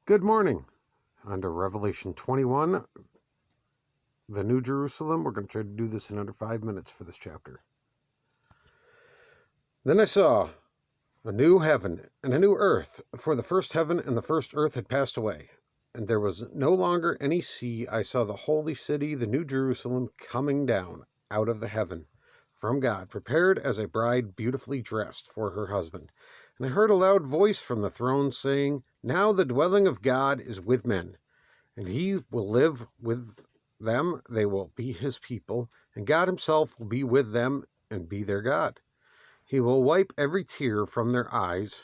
Good morning. On to Revelation 21, the New Jerusalem. We're going to try to do this in under 5 minutes for this chapter. Then I saw a new heaven and a new earth, for the first heaven and the first earth had passed away, and there was no longer any sea. I saw the holy city, the New Jerusalem, coming down out of the heaven from God, prepared as a bride beautifully dressed for her husband. And I heard a loud voice from the throne saying, "Now the dwelling of God is with men, and he will live with them. They will be his people, and God himself will be with them and be their God. He will wipe every tear from their eyes.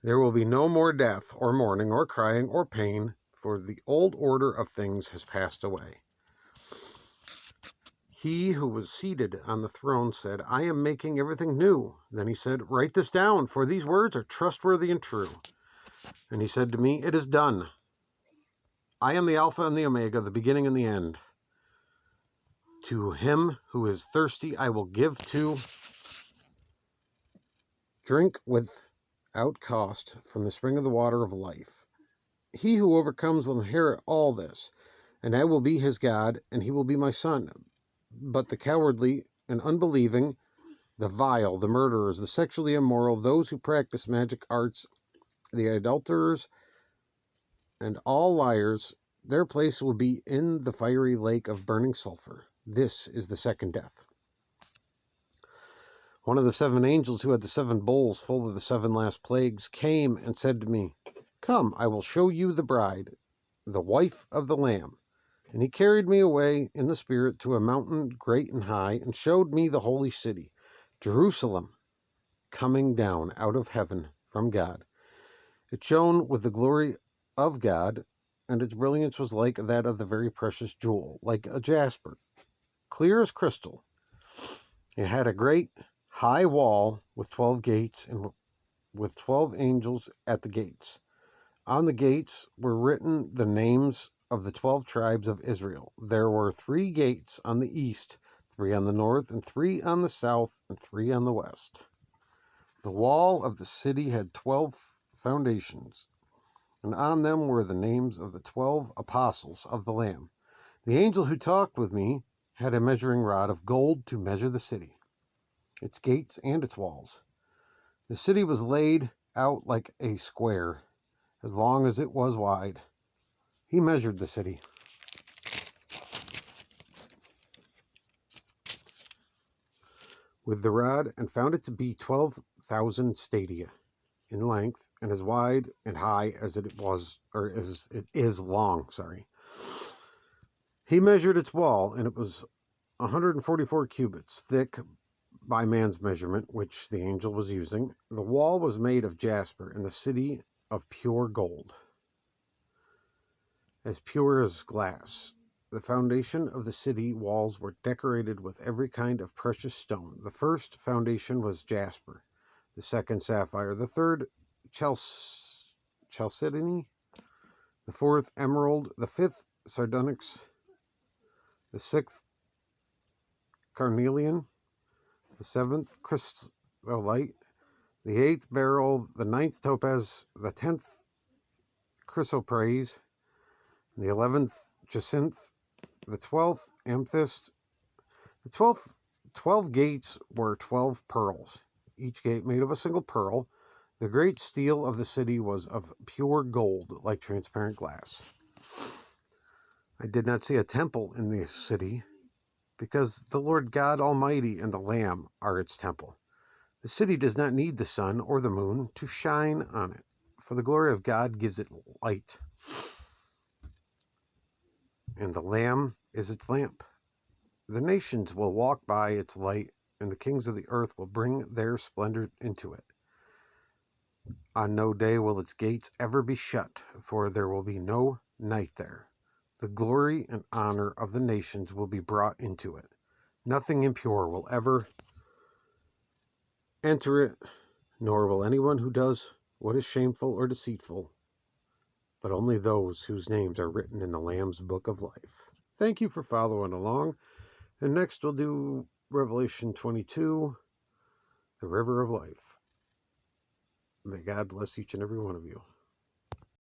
There will be no more death, or mourning, or crying, or pain, for the old order of things has passed away." He who was seated on the throne said, "I am making everything new." Then he said, "Write this down, for these words are trustworthy and true." And he said to me, "It is done. I am the Alpha and the Omega, the beginning and the end. To him who is thirsty, I will give to drink without cost from the spring of the water of life. He who overcomes will inherit all this, and I will be his God, and he will be my son. But the cowardly and unbelieving, the vile, the murderers, the sexually immoral, those who practice magic arts, the adulterers, and all liars, their place will be in the fiery lake of burning sulfur. This is the second death." One of the 7 angels who had the 7 bowls full of the 7 last plagues came and said to me, "Come, I will show you the bride, the wife of the Lamb." And he carried me away in the Spirit to a mountain great and high, and showed me the holy city, Jerusalem, coming down out of heaven from God. It shone with the glory of God, and its brilliance was like that of the very precious jewel, like a jasper, clear as crystal. It had a great high wall with 12 gates, and with 12 angels at the gates. On the gates were written the names of the 12 tribes of Israel. There were 3 gates on the east, 3 on the north, and 3 on the south, and 3 on the west. The wall of the city had 12 foundations, and on them were the names of the 12 apostles of the Lamb. The angel who talked with me had a measuring rod of gold to measure the city, its gates and its walls. The city was laid out like a square, as long as it was wide. He measured the city with the rod and found it to be 12,000 stadia in length, and as wide and high as it is long. He measured its wall, and it was 144 cubits thick by man's measurement, which the angel was using. The wall was made of jasper, and the city of pure gold, as pure as glass. The foundation of the city walls were decorated with every kind of precious stone. The first foundation was jasper, the second sapphire, the third chalcedony, the fourth emerald, the fifth sardonyx, the sixth carnelian, the seventh chrysolite, the eighth beryl, the ninth topaz, the 10th chrysoprase, the 11th jacinth, the 12th amethyst. The 12 gates were 12 pearls, each gate made of a single pearl. The great steel of the city was of pure gold, like transparent glass. I did not see a temple in the city, because the Lord God Almighty and the Lamb are its temple. The city does not need the sun or the moon to shine on it, for the glory of God gives it light, and the Lamb is its lamp. The nations will walk by its light, and the kings of the earth will bring their splendor into it. On no day will its gates ever be shut, for there will be no night there. The glory and honor of the nations will be brought into it. Nothing impure will ever enter it, nor will anyone who does what is shameful or deceitful, but only those whose names are written in the Lamb's book of life. Thank you for following along. And next we'll do Revelation 22, the river of life. May God bless each and every one of you.